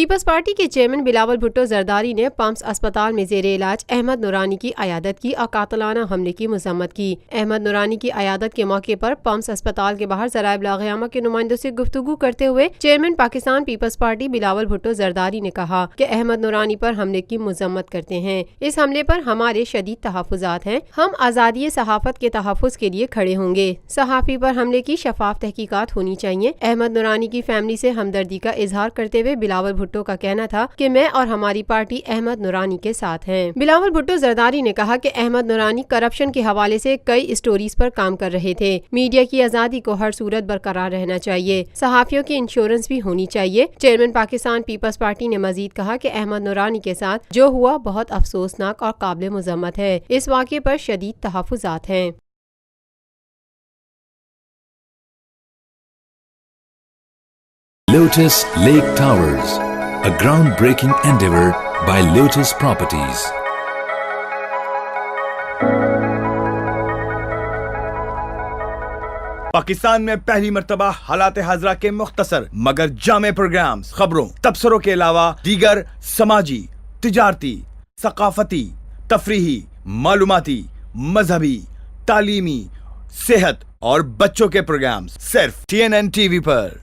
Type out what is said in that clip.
Peoples party کے chairman Bilawal Bhutto Zardari نے پمس اسپتال میں زیر علاج احمد نورانی کی عیادت کی اور قاتلانہ حملے کی مذمت کی۔ احمد نورانی کی عیادت کے موقع پر پمس اسپتال کے باہر ذرائع ابلاغ عامہ کے نمائندوں سے گفتگو کرتے ہوئے chairman Pakistan People's Party Bilawal Bhutto Zardari نے کہا کہ احمد نورانی پر حملے کی مذمت کرتے ہیں۔ اس حملے پر ہمارے شدید تحفظات ہیں۔ ہم آزادی صحافت کے تحفظ کے لیے کھڑے ہوں گے۔ صحافی پر حملے کی شفاف تحقیقات ہونی چاہئیں۔ احمد نورانی کی فیملی سے ہمدردی کا اظہار کرتے ہوئے بلاول بھٹو کا کہنا تھا کہ میں اور ہماری پارٹی احمد نورانی کے ساتھ ہیں۔ بلاول بھٹو زرداری نے کہا کہ احمد نورانی کرپشن کے حوالے سے کئی اسٹوریز پر کام کر رہے تھے۔ میڈیا کی آزادی کو ہر صورت برقرار رہنا چاہیے۔ صحافیوں کی انشورنس بھی ہونی چاہیے۔ چیئرمین پاکستان پیپلز پارٹی نے مزید کہا کہ احمد نورانی کے ساتھ جو ہوا بہت افسوسناک اور قابل مذمت ہے۔ اس واقعے پر شدید تحفظات ہیں۔ Lotus Lake Towers, a groundbreaking endeavor by Lotus Properties. Pakistan میں پہلی مرتبہ حالات حاضرہ کے مختصر مگر جامع پروگرامز خبروں تبصروں کے علاوہ دیگر سماجی، تجارتی، ثقافتی، تفریحی، معلوماتی، مذہبی، تعلیمی، صحت اور بچوں کے پروگرامز صرف TNN TV پر۔